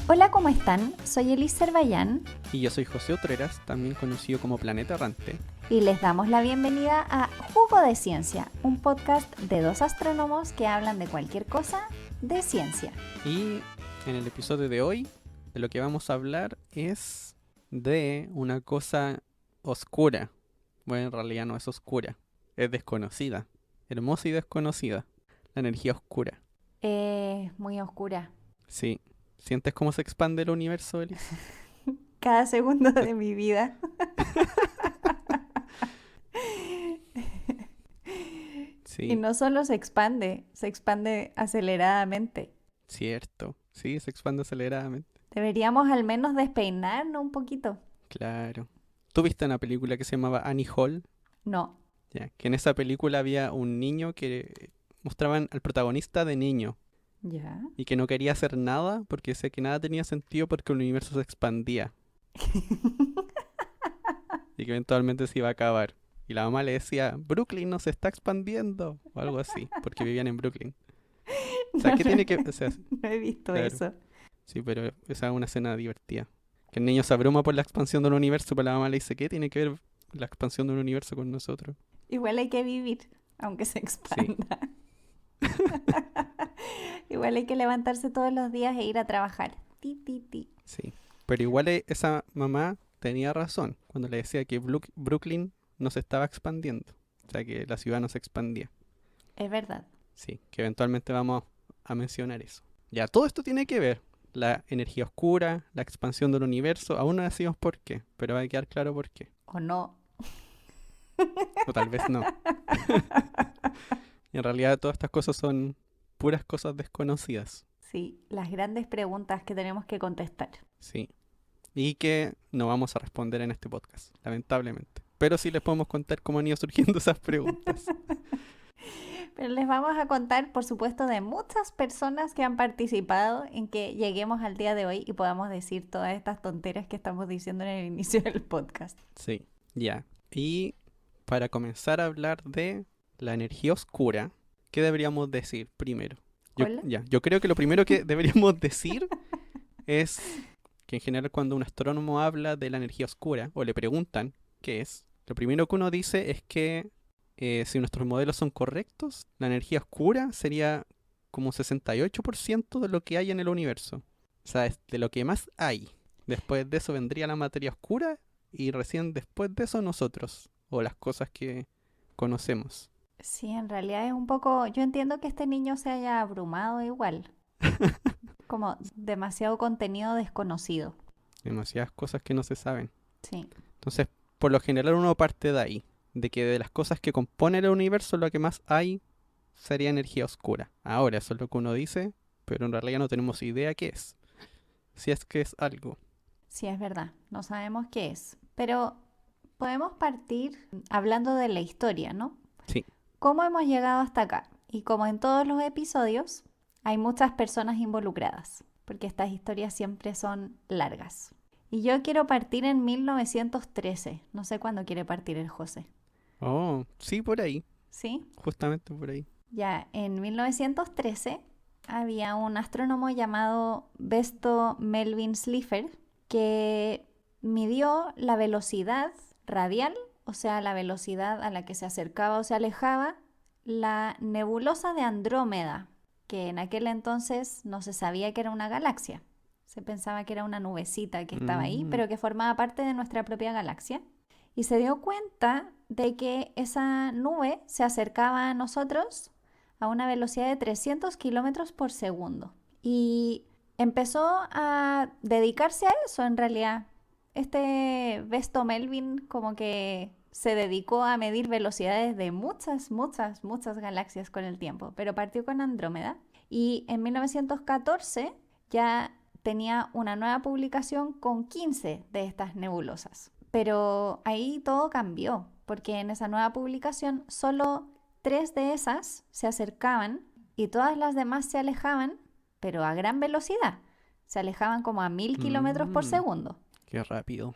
Hola, ¿cómo están? Soy Elis Cervallán Y yo soy José Otreras, también conocido como Planeta Errante. y les damos la bienvenida a Jugo de Ciencia, un podcast de dos astrónomos que hablan de cualquier cosa de ciencia. Y en el episodio de hoy, de lo que vamos a hablar es de una cosa oscura. Bueno, en realidad no es oscura, es desconocida. Hermosa y desconocida. La energía oscura. Muy oscura. Sí. ¿Sientes cómo se expande el universo, Elis? Cada segundo de mi vida. Y Sí, no solo se expande aceleradamente. cierto. Sí, se expande aceleradamente. Deberíamos al menos despeinarnos un poquito. Claro. ¿Tú viste una película que se llamaba Annie Hall? No. Ya, que en esa película había un niño que mostraban al protagonista de niño ¿Ya? y que no quería hacer nada porque decía que nada tenía sentido porque el universo se expandía y que eventualmente se iba a acabar. Y la mamá le decía, Brooklyn no se está expandiendo o algo así, porque vivían en Brooklyn. O sea, No, ¿qué no, tiene que...? O sea, no he visto claro, eso. sí, pero esa es una escena divertida. Que el niño se abruma por la expansión del universo, pero la mamá le dice, ¿qué tiene que ver la expansión del universo con nosotros? Igual hay que vivir, aunque se Sí, expanda. Igual hay que levantarse todos los días e ir a trabajar. Ti, ti, ti. sí. Pero igual esa mamá tenía razón cuando le decía que Brooklyn no se estaba expandiendo. O sea, que la ciudad no se expandía. Es verdad. Sí, que eventualmente vamos a mencionar eso. Ya, todo esto tiene que ver. La energía oscura, la expansión del universo. Aún no decimos por qué, pero va a quedar claro por qué. ¿O no? O tal vez no. Y en realidad todas estas cosas son puras cosas desconocidas. Sí, las grandes preguntas que tenemos que contestar. Sí. Y que no vamos a responder en este podcast, lamentablemente. Pero sí les podemos contar cómo han ido surgiendo esas preguntas. Pero les vamos a contar, por supuesto, de muchas personas que han participado en que lleguemos al día de hoy y podamos decir todas estas tonteras que estamos diciendo en el inicio del podcast. Sí, ya. Y para comenzar a hablar de la energía oscura, ¿qué deberíamos decir primero? Hola. Yo creo que lo primero que deberíamos decir es que en general cuando un astrónomo habla de la energía oscura o le preguntan qué es, lo primero que uno dice es que si nuestros modelos son correctos, la energía oscura sería como 68% de lo que hay en el universo. O sea, es de lo que más hay. Después de eso vendría la materia oscura y recién después de eso nosotros, o las cosas que conocemos. Sí, en realidad es un poco, yo entiendo que este niño se haya abrumado igual, como demasiado contenido desconocido. Demasiadas cosas que no se saben. Sí, Entonces, por lo general uno parte de ahí, de que de las cosas que componen el universo lo que más hay sería energía oscura. Ahora, eso es lo que uno dice, pero en realidad no tenemos idea qué es. Si es que es algo. sí es verdad, no sabemos qué es, pero podemos partir hablando de la historia, ¿no? Sí. ¿Cómo hemos llegado hasta acá? Y como en todos los episodios, hay muchas personas involucradas, porque estas historias siempre son largas. Y yo quiero partir en 1913, no sé cuándo quiere partir el José, Oh, sí, por ahí. ¿sí? Justamente por ahí. Ya, en 1913 había un astrónomo llamado Besto Melvin Slipher que midió la velocidad radial, o sea, la velocidad a la que se acercaba o se alejaba, la nebulosa de Andrómeda, que en aquel entonces no se sabía que era una galaxia. Se pensaba que era una nubecita que estaba ahí, Mm, pero que formaba parte de nuestra propia galaxia. Y se dio cuenta de que esa nube se acercaba a nosotros a una velocidad de 300 kilómetros por segundo. Y empezó a dedicarse a eso en realidad. Este Besto Melvin como que se dedicó a medir velocidades de muchas, muchas, muchas galaxias con el tiempo, pero partió con Andrómeda y en 1914 ya tenía una nueva publicación con 15 de estas nebulosas. Pero ahí todo cambió, porque en esa nueva publicación solo 3 de esas se acercaban y todas las demás se alejaban, pero a gran velocidad. Se alejaban como a 1000 kilómetros por mm, segundo. qué rápido.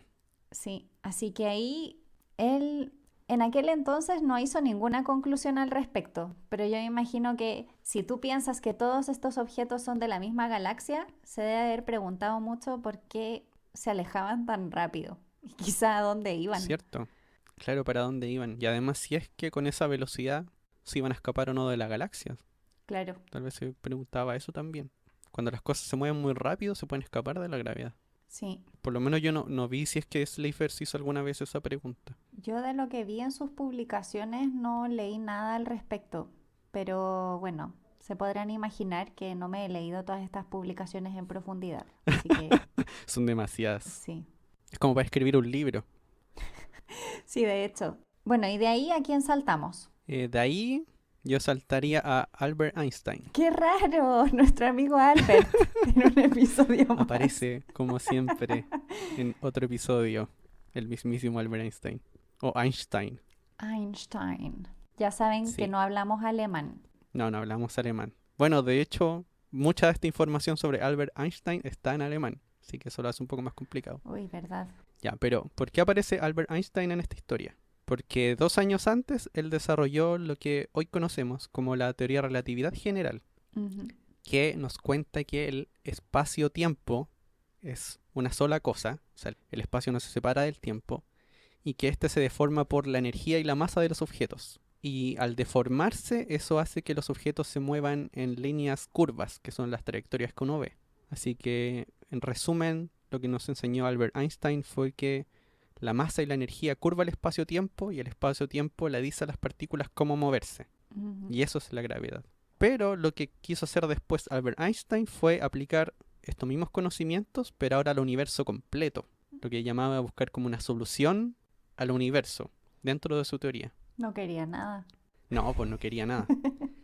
Sí, así que ahí él en aquel entonces no hizo ninguna conclusión al respecto, pero yo me imagino que si tú piensas que todos estos objetos son de la misma galaxia, se debe haber preguntado mucho por qué se alejaban tan rápido y quizá a dónde iban. ¿Cierto? Claro, para dónde iban. Y además, si es que con esa velocidad se iban a escapar o no de la galaxia. Claro, Tal vez se preguntaba eso también. Cuando las cosas se mueven muy rápido, se pueden escapar de la gravedad. sí. Por lo menos yo no vi si es que Slifer se hizo alguna vez esa pregunta. Yo de lo que vi en sus publicaciones no leí nada al respecto, pero bueno, se podrán imaginar que no me he leído todas estas publicaciones en profundidad. Así que Son demasiadas. sí. Es como para escribir un libro. Sí, de hecho. Bueno, y de ahí a quién saltamos. De ahí yo saltaría a Albert Einstein. ¡Qué raro! Nuestro amigo Albert en un episodio más. Aparece, como siempre, en otro episodio, el mismísimo Albert Einstein. O Einstein. Einstein. Ya saben que Sí. no hablamos alemán. No hablamos alemán. Bueno, de hecho, mucha de esta información sobre Albert Einstein está en alemán. Así que eso lo hace un poco más complicado. Uy, ¿verdad? Ya, pero ¿por qué aparece Albert Einstein en esta historia? Porque 2 años antes él desarrolló lo que hoy conocemos como la teoría de relatividad general, Ujú. que nos cuenta que el espacio-tiempo es una sola cosa, o sea, el espacio no se separa del tiempo, y que éste se deforma por la energía y la masa de los objetos. Y al deformarse, eso hace que los objetos se muevan en líneas curvas, que son las trayectorias que uno ve. Así que, en resumen, lo que nos enseñó Albert Einstein fue que la masa y la energía curva el espacio-tiempo y el espacio-tiempo le dice a las partículas cómo moverse. Ujú. Y eso es la gravedad. Pero lo que quiso hacer después Albert Einstein fue aplicar estos mismos conocimientos, pero ahora al universo completo. Lo que llamaba buscar como una solución al universo dentro de su teoría. No quería nada. No, pues no quería nada.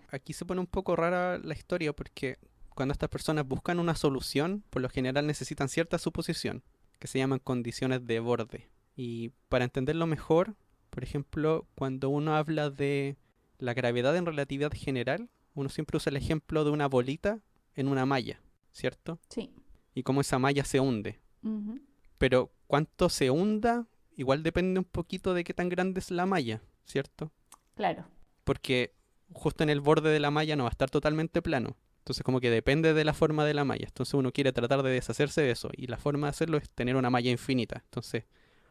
Aquí se pone un poco rara la historia porque cuando estas personas buscan una solución, por lo general necesitan cierta suposición, que se llaman condiciones de borde. Y para entenderlo mejor, por ejemplo, cuando uno habla de la gravedad en relatividad general, uno siempre usa el ejemplo de una bolita en una malla, ¿cierto? Sí. Y cómo esa malla se hunde. Ujú. Pero cuánto se hunda, igual depende un poquito de qué tan grande es la malla, ¿cierto? Claro. Porque justo en el borde de la malla no va a estar totalmente plano. Entonces como que depende de la forma de la malla. Entonces uno quiere tratar de deshacerse de eso. Y la forma de hacerlo es tener una malla infinita. Entonces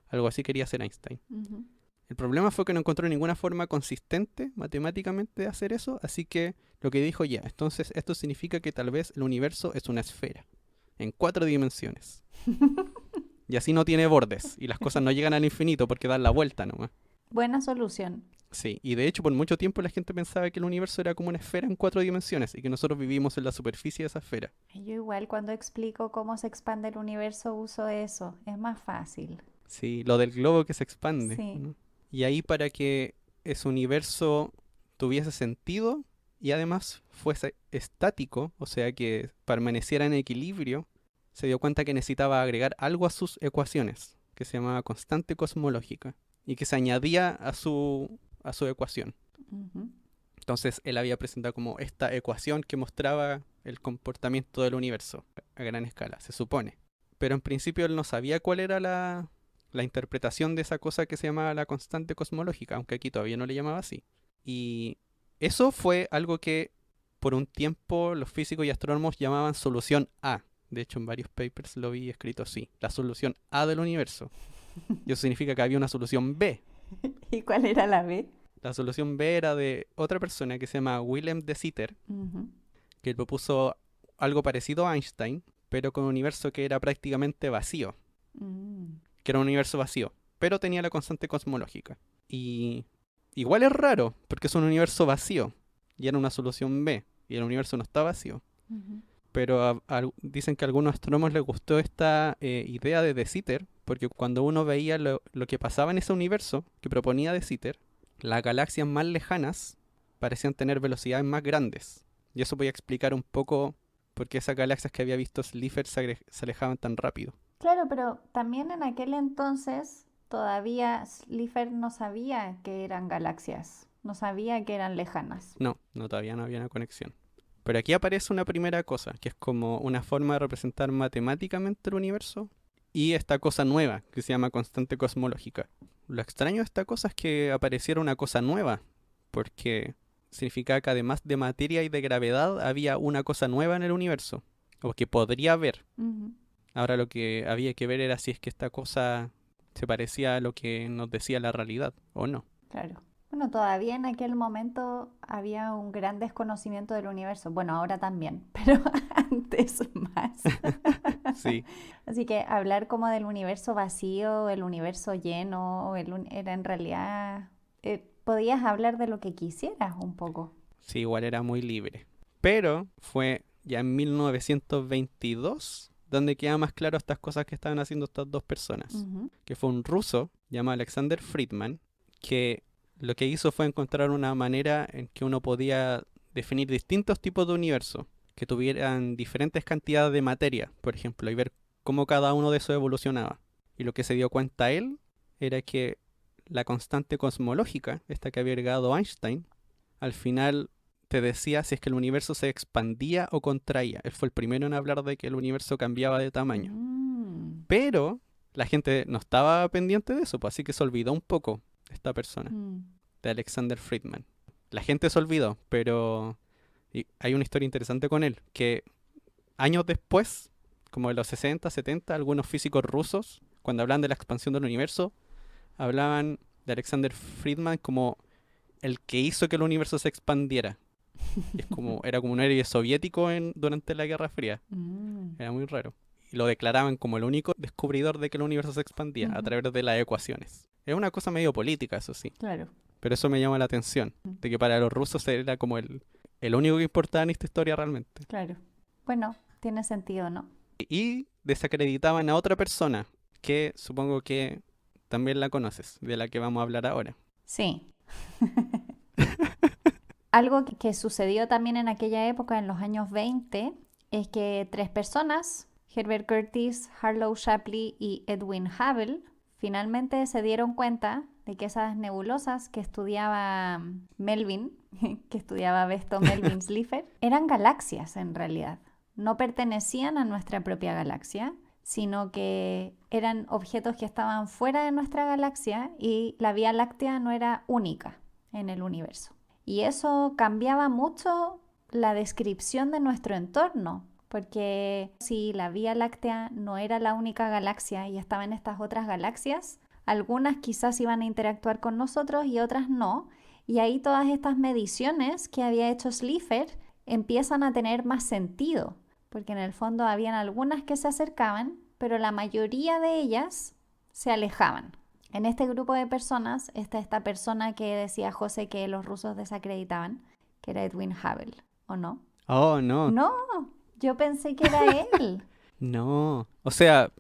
algo así quería hacer Einstein. Ujú. El problema fue que no encontró ninguna forma consistente matemáticamente de hacer eso. Así que lo que dijo ya, entonces esto significa que tal vez el universo es una esfera. En 4 dimensiones. Y así no tiene bordes. Y las cosas no llegan al infinito porque dan la vuelta nomás. Buena solución. Sí, y de hecho por mucho tiempo la gente pensaba que el universo era como una esfera en 4 dimensiones y que nosotros vivimos en la superficie de esa esfera. Yo igual cuando explico cómo se expande el universo uso eso. Es más fácil. Sí, lo del globo que se expande, Sí. ¿no? Y ahí para que ese universo tuviese sentido y además fuese estático, o sea que permaneciera en equilibrio, se dio cuenta que necesitaba agregar algo a sus ecuaciones, que se llamaba constante cosmológica, y que se añadía a su ecuación. Ujú. Entonces él había presentado como esta ecuación que mostraba el comportamiento del universo a gran escala, se supone. Pero en principio él no sabía cuál era la interpretación de esa cosa que se llamaba la constante cosmológica, aunque aquí todavía no le llamaba así. Y eso fue algo que por un tiempo los físicos y astrónomos llamaban solución A. De hecho, en varios papers lo vi escrito así, la solución A del universo. Y eso significa que había una solución B. ¿Y cuál era la B? La solución B era de otra persona que se llama Willem de Sitter, Ujú. que propuso algo parecido a Einstein, pero con un universo que era prácticamente vacío, Mm. que era un universo vacío, pero tenía la constante cosmológica. Y igual es raro, porque es un universo vacío, y era una solución B, y el universo no está vacío. Ujú. Pero dicen que a algunos astrónomos les gustó esta idea de Sitter, porque cuando uno veía lo que pasaba en ese universo que proponía de Sitter, las galaxias más lejanas parecían tener velocidades más grandes. Y eso voy a explicar un poco por qué esas galaxias que había visto Slipher se alejaban tan rápido. Claro, pero también en aquel entonces todavía Slipher no sabía que eran galaxias, no sabía que eran lejanas. No, todavía no había una conexión. Pero aquí aparece una primera cosa, que es como una forma de representar matemáticamente el universo, y esta cosa nueva, que se llama constante cosmológica. lo extraño de esta cosa es que apareciera una cosa nueva, porque significaba que además de materia y de gravedad había una cosa nueva en el universo, o que podría haber. Ujú, Ahora lo que había que ver era si es que esta cosa se parecía a lo que nos decía la realidad o no. claro. Bueno, todavía en aquel momento había un gran desconocimiento del universo. Bueno, ahora también, pero antes más. Sí, Así que hablar como del universo vacío, el universo lleno, era en realidad, podías hablar de lo que quisieras un poco. sí, igual era muy libre. Pero fue ya en 1922 donde queda más claro estas cosas que estaban haciendo estas dos personas. Ujú. Que fue un ruso llamado Alexander Friedman, que lo que hizo fue encontrar una manera en que uno podía definir distintos tipos de universos, que tuvieran diferentes cantidades de materia, por ejemplo, y ver cómo cada uno de esos evolucionaba. Y lo que se dio cuenta él era que la constante cosmológica, esta que había agregado Einstein, al final te decía si es que el universo se expandía o contraía. Él fue el primero en hablar de que el universo cambiaba de tamaño. Mm, Pero la gente no estaba pendiente de eso, pues así que se olvidó un poco esta persona, mm. de Alexander Friedman. La gente se olvidó, pero hay una historia interesante con él, que años después, como de los 60, 70, algunos físicos rusos, cuando hablan de la expansión del universo, hablaban de Alexander Friedman como el que hizo que el universo se expandiera. Y era como un héroe soviético durante la Guerra Fría. Mm, Era muy raro. Y lo declaraban como el único descubridor de que el universo se expandía a ujú, través de las ecuaciones. Es una cosa medio política, eso sí. claro. Pero eso me llama la atención. Mm, De que para los rusos era como el único que importaba en esta historia realmente. claro. Bueno, tiene sentido, ¿no? Y desacreditaban a otra persona, que supongo que también la conoces, de la que vamos a hablar ahora. Sí. Algo que sucedió también en aquella época, en los años 20, es que tres personas, Herbert Curtis, Harlow Shapley y Edwin Hubble, finalmente se dieron cuenta de que esas nebulosas que estudiaba Melvin, que estudiaba Besto Melvin Slipher, eran galaxias en realidad. No pertenecían a nuestra propia galaxia, sino que eran objetos que estaban fuera de nuestra galaxia y la Vía Láctea no era única en el universo. Y eso cambiaba mucho la descripción de nuestro entorno, porque si la Vía Láctea no era la única galaxia y estaban estas otras galaxias, algunas quizás iban a interactuar con nosotros y otras no. Y ahí todas estas mediciones que había hecho Slipher empiezan a tener más sentido, porque en el fondo habían algunas que se acercaban, pero la mayoría de ellas se alejaban. En este grupo de personas está esta persona que decía José que los rusos desacreditaban, que era Edwin Hubble, ¿o no? Oh, no, No, yo pensé que era él. no. O sea,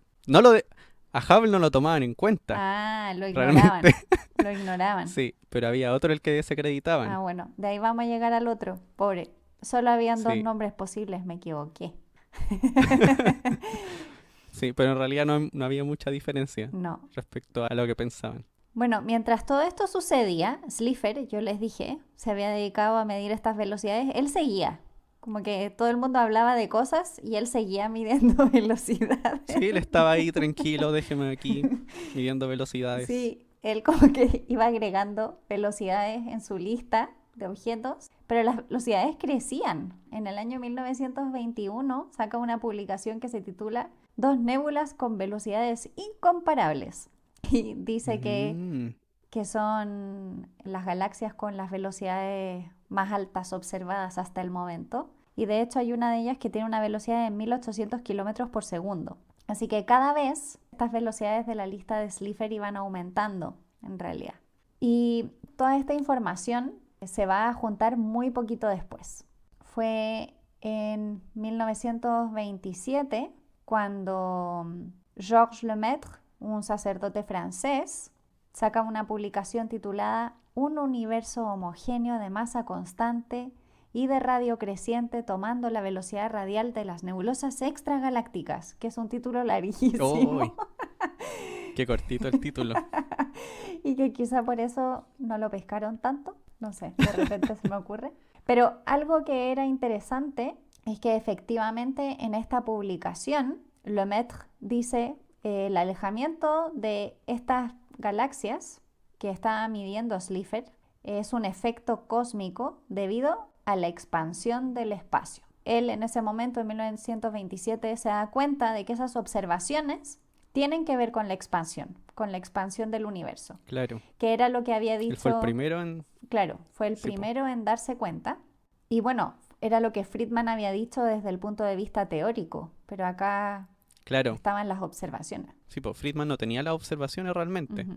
a Hubble no lo tomaban en cuenta, Ah, lo ignoraban, realmente. lo ignoraban. Sí, pero había otro el que desacreditaban. Ah, bueno, de ahí vamos a llegar al otro. Pobre, solo habían dos Sí. nombres posibles, me equivoqué. Sí, pero en realidad no había mucha diferencia No. respecto a lo que pensaban. Bueno, mientras todo esto sucedía, Slipher, yo les dije, se había dedicado a medir estas velocidades. Él seguía, como que todo el mundo hablaba de cosas y él seguía midiendo velocidades. Sí, él estaba ahí tranquilo, déjeme aquí, midiendo velocidades. Sí, él como que iba agregando velocidades en su lista de objetos, pero las velocidades crecían. En el año 1921 saca una publicación que se titula Dos nébulas con velocidades incomparables. Y dice Mm, que son las galaxias con las velocidades más altas observadas hasta el momento. Y de hecho hay una de ellas que tiene una velocidad de 1800 kilómetros por segundo. Así que cada vez estas velocidades de la lista de Slipher iban aumentando en realidad. Y toda esta información se va a juntar muy poquito después. Fue en 1927 cuando Georges Lemaitre, un sacerdote francés, saca una publicación titulada Un universo homogéneo de masa constante y de radio creciente tomando la velocidad radial de las nebulosas extragalácticas, que es un título larguísimo. ¡Uy! Qué cortito el título. Y que quizá por eso no lo pescaron tanto, no sé, de repente se me ocurre. Pero algo que era interesante es que efectivamente en esta publicación Lemaitre dice el alejamiento de estas galaxias que estaba midiendo Slipher es un efecto cósmico debido a la expansión del espacio. Él en ese momento, en 1927, se da cuenta de que esas observaciones tienen que ver con la expansión del universo. Claro. Que era lo que había dicho... Él fue el primero en... Claro, fue el Sí, po. primero en darse cuenta. Y bueno, era lo que Friedman había dicho desde el punto de vista teórico, pero acá Claro. estaban las observaciones. Sí, pues Friedman no tenía las observaciones realmente. Ujú.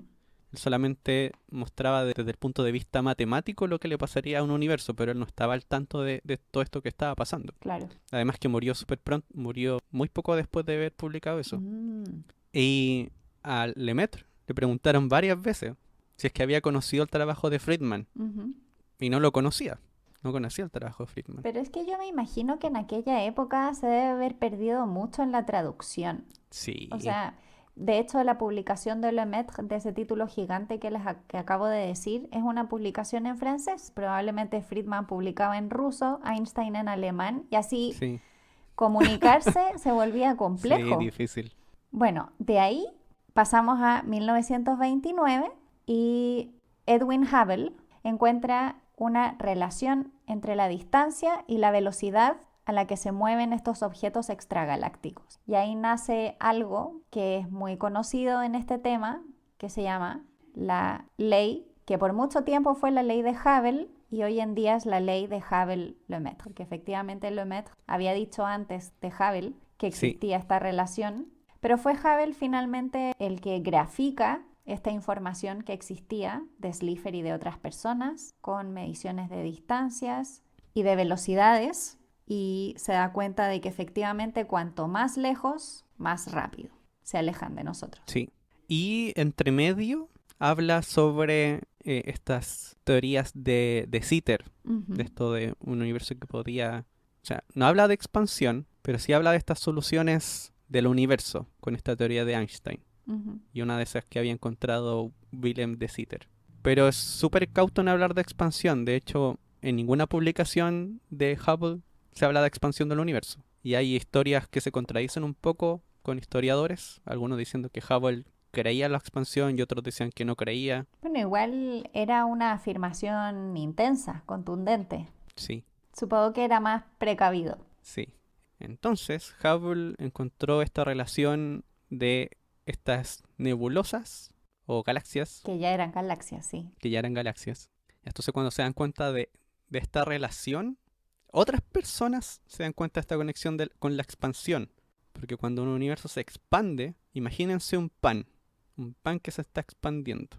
Él solamente mostraba desde el punto de vista matemático lo que le pasaría a un universo, pero él no estaba al tanto de todo esto que estaba pasando. Claro. Además que murió súper pronto, murió muy poco después de haber publicado eso. Mm. Y a Lemaitre le preguntaron varias veces si es que había conocido el trabajo de Friedman, Ujú. y no lo conocía. No conocía el trabajo de Friedman. Pero es que yo me imagino que en aquella época se debe haber perdido mucho en la traducción. Sí, O sea, de hecho, la publicación de Lemaitre, de ese título gigante que acabo de decir, es una publicación en francés. Probablemente Friedman publicaba en ruso, Einstein en alemán, y así sí, comunicarse se volvía sí, complejo. difícil. Bueno, de ahí pasamos a 1929 y Edwin Hubble encuentra una relación entre la distancia y la velocidad a la que se mueven estos objetos extragalácticos. Y ahí nace algo que es muy conocido en este tema, que se llama la ley, que por mucho tiempo fue la ley de Hubble y hoy en día es la ley de Hubble-Lemaitre, que efectivamente Lemaitre había dicho antes de Hubble que existía esta relación, pero fue Hubble finalmente el que grafica esta información que existía de Slipher y de otras personas con mediciones de distancias y de velocidades, y se da cuenta de que efectivamente cuanto más lejos, más rápido se alejan de nosotros. Sí. Y entre medio habla sobre estas teorías de Sitter, de esto de un universo que podía... O sea, no habla de expansión, pero sí habla de estas soluciones del universo con esta teoría de Einstein. Y una de esas que había encontrado Willem de Sitter. Pero es súper cauto en hablar de expansión. De hecho, en ninguna publicación de Hubble se habla de expansión del universo. Y hay historias que se contradicen un poco con historiadores. Algunos diciendo que Hubble creía en la expansión y otros decían que no creía. Bueno, igual era una afirmación intensa, contundente. Sí, Supongo que era más precavido. sí. Entonces, Hubble encontró esta relación de estas nebulosas o galaxias, Que ya eran galaxias, sí. que ya eran galaxias. Entonces, cuando se dan cuenta de esta relación, otras personas se dan cuenta de esta conexión con la expansión. Porque cuando un universo se expande, imagínense un pan que se está expandiendo.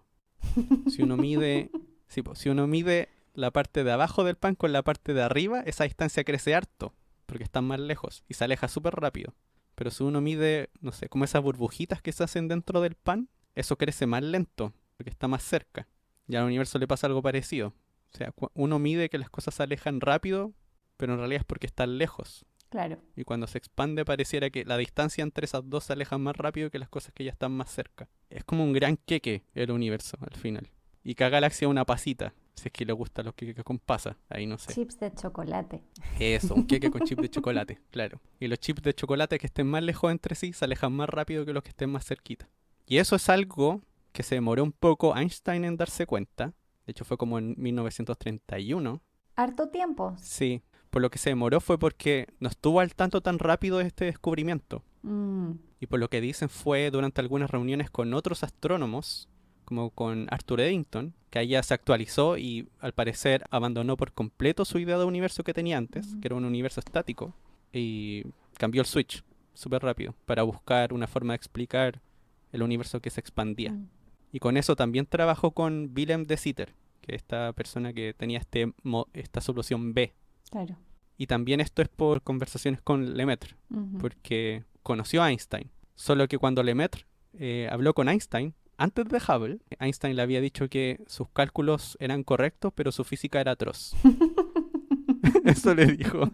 Si uno mide, sí, pues, si uno mide la parte de abajo del pan con la parte de arriba, esa distancia crece harto, porque están más lejos y se aleja súper rápido. Pero si uno mide, no sé, como esas burbujitas que se hacen dentro del pan, eso crece más lento, porque está más cerca. Y al universo le pasa algo parecido. O sea, uno mide que las cosas se alejan rápido, pero en realidad es porque están lejos. Claro. Y cuando se expande pareciera que la distancia entre esas dos se aleja más rápido que las cosas que ya están más cerca. Es como un gran queque el universo al final. Y cada galaxia es una pasita. Si es que le gustan los queques con pasa, ahí no sé. Chips de chocolate. Eso, un queque con chip de chocolate, claro. Y los chips de chocolate que estén más lejos entre sí se alejan más rápido que los que estén más cerquita. Y eso es algo que se demoró un poco Einstein en darse cuenta. De hecho fue como en 1931. ¿Harto tiempo? Sí, por lo que se demoró fue porque no estuvo al tanto tan rápido de este descubrimiento. Y por lo que dicen fue durante algunas reuniones con otros astrónomos, como con Arthur Eddington, que ahí ya se actualizó y al parecer abandonó por completo su idea de universo que tenía antes, que era un universo estático, y cambió el switch súper rápido para buscar una forma de explicar el universo que se expandía. Y con eso también trabajó con Willem de Sitter, que es esta persona que tenía esta solución B. Claro. Y también esto es por conversaciones con Lemaitre, porque conoció a Einstein. Solo que cuando Lemaitre habló con Einstein, antes de Hubble, Einstein le había dicho que sus cálculos eran correctos, pero su física era atroz. Eso le dijo.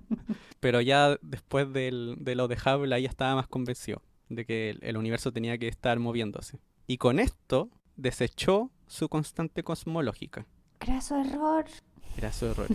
Pero ya después de lo de Hubble, ahí ya estaba más convencido de que el universo tenía que estar moviéndose. Y con esto desechó su constante cosmológica. Graso error. Graso error.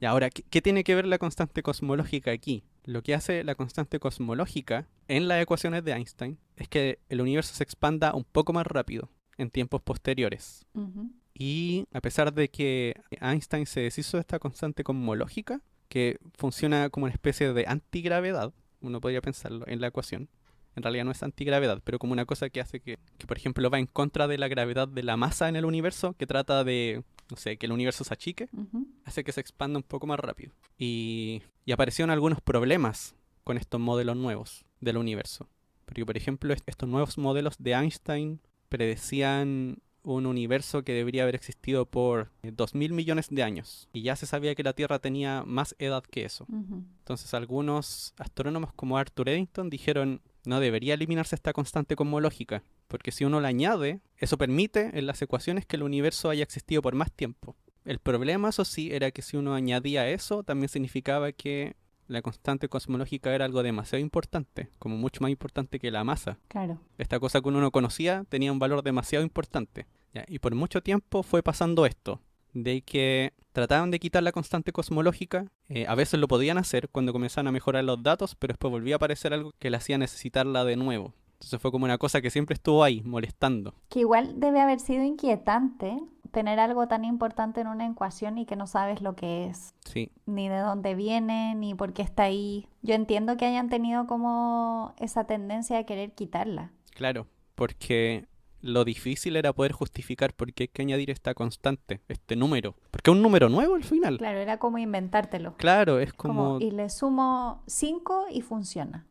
Y ahora, ¿qué tiene que ver la constante cosmológica aquí? Lo que hace la constante cosmológica en las ecuaciones de Einstein es que el universo se expanda un poco más rápido. en tiempos posteriores. Ujú. Y a pesar de que Einstein se deshizo de esta constante cosmológica, que funciona como una especie de antigravedad, uno podría pensarlo en la ecuación. En realidad no es antigravedad, pero como una cosa que hace que, por ejemplo, va en contra de la gravedad de la masa en el universo, que trata de, no sé, que el universo se achique, Ujú. hace que se expanda un poco más rápido. Y aparecieron algunos problemas con estos modelos nuevos del universo. Porque, por ejemplo, estos nuevos modelos de Einstein predecían un universo que debería haber existido por 2.000 millones de años. Y ya se sabía que la Tierra tenía más edad que eso. Ujú. Entonces algunos astrónomos como Arthur Eddington dijeron, no debería eliminarse esta constante cosmológica, porque si uno la añade, eso permite en las ecuaciones que el universo haya existido por más tiempo. El problema, eso sí, era que si uno añadía eso, también significaba que la constante cosmológica era algo demasiado importante, como mucho más importante que la masa. Claro. Esta cosa que uno no conocía tenía un valor demasiado importante. Ya, y por mucho tiempo fue pasando esto, de que trataban de quitar la constante cosmológica, a veces lo podían hacer cuando comenzaban a mejorar los datos, pero después volvía a aparecer algo que le hacía necesitarla de nuevo. Entonces fue como una cosa que siempre estuvo ahí, molestando. Que igual debe haber sido inquietante tener algo tan importante en una ecuación y que no sabes lo que es, Sí, ni de dónde viene, ni por qué está ahí. Yo entiendo que hayan tenido como esa tendencia a querer quitarla. claro, porque lo difícil era poder justificar por qué hay que añadir esta constante, este número. Porque es un número nuevo al final. Claro, era como inventártelo. Claro, es Como, como, y le sumo 5 y funciona.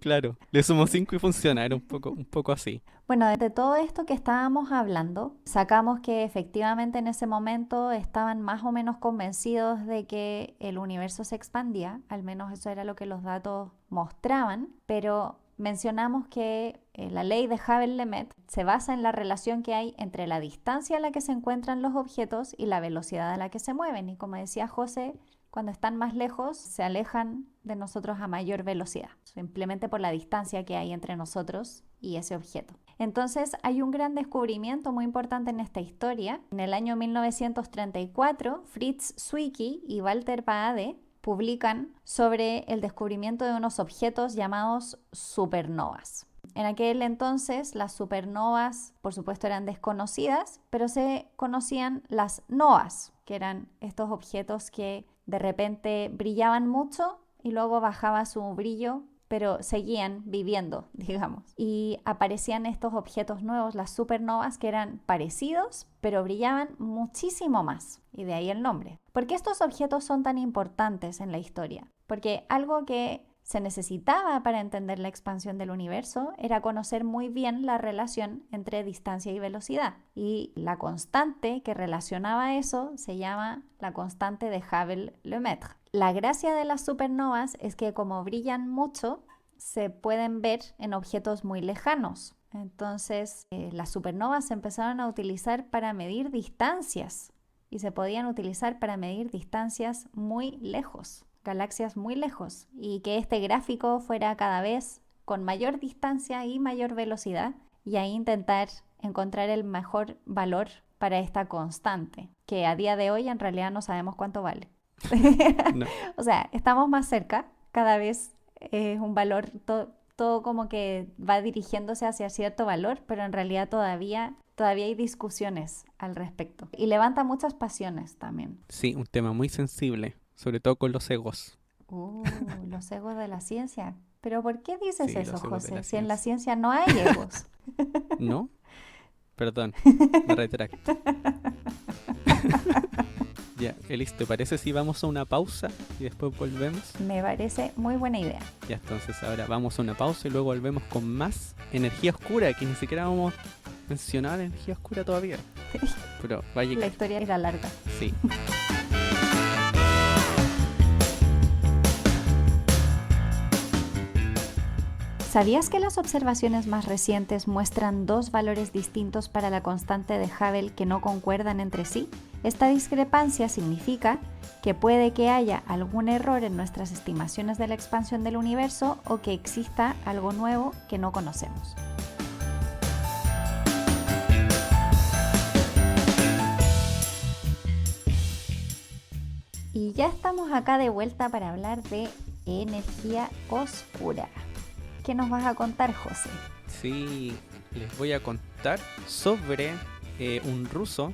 claro, le sumo 5 y funciona, era un poco así. Bueno, de todo esto que estábamos hablando, sacamos que efectivamente en ese momento estaban más o menos convencidos de que el universo se expandía, al menos eso era lo que los datos mostraban, pero mencionamos que la ley de Hubble-Lemaitre se basa en la relación que hay entre la distancia a la que se encuentran los objetos y la velocidad a la que se mueven. Y como decía José, cuando están más lejos, se alejan de nosotros a mayor velocidad, simplemente por la distancia que hay entre nosotros y ese objeto. Entonces hay un gran descubrimiento muy importante en esta historia. En el año 1934, Fritz Zwicky y Walter Baade publican sobre el descubrimiento de unos objetos llamados supernovas. En aquel entonces las supernovas, por supuesto, eran desconocidas, pero se conocían las novas, que eran estos objetos que de repente brillaban mucho y luego bajaba su brillo, pero seguían viviendo, digamos. Y aparecían estos objetos nuevos, las supernovas, que eran parecidos, pero brillaban muchísimo más. Y de ahí el nombre. ¿Por qué estos objetos son tan importantes en la historia? Porque algo que se necesitaba para entender la expansión del universo era conocer muy bien la relación entre distancia y velocidad. Y la constante que relacionaba eso se llama la constante de Hubble-Lemaitre. La gracia de las supernovas es que como brillan mucho, se pueden ver en objetos muy lejanos. Entonces, las supernovas se empezaron a utilizar para medir distancias y se podían utilizar para medir distancias muy lejos, galaxias muy lejos, y que este gráfico fuera cada vez con mayor distancia y mayor velocidad, y ahí intentar encontrar el mejor valor para esta constante, que a día de hoy en realidad no sabemos cuánto vale. No. O sea, estamos más cerca, cada vez es un valor, todo como que va dirigiéndose hacia cierto valor, pero en realidad todavía hay discusiones al respecto. Y levanta muchas pasiones también. Sí, un tema muy sensible, sobre todo con los egos. Los egos de la ciencia. ¿Pero por qué dices Sí, eso, los egos de José? la Si en la ciencia. ciencia no hay egos. ¿No? Perdón, me retracto. Ya, Elis, ¿te parece si vamos a una pausa y después volvemos? Me parece muy buena idea. Ya, entonces ahora vamos a una pausa y luego volvemos con más energía oscura, que ni siquiera vamos a mencionar energía oscura todavía. Pero va a La llegar. historia era larga. Sí. ¿Sabías que las observaciones más recientes muestran dos valores distintos para la constante de Hubble que no concuerdan entre sí? Esta discrepancia significa que puede que haya algún error en nuestras estimaciones de la expansión del universo o que exista algo nuevo que no conocemos. Y ya estamos acá de vuelta para hablar de energía oscura. ¿Qué nos vas a contar, José? Sí, les voy a contar preguntar sobre un ruso,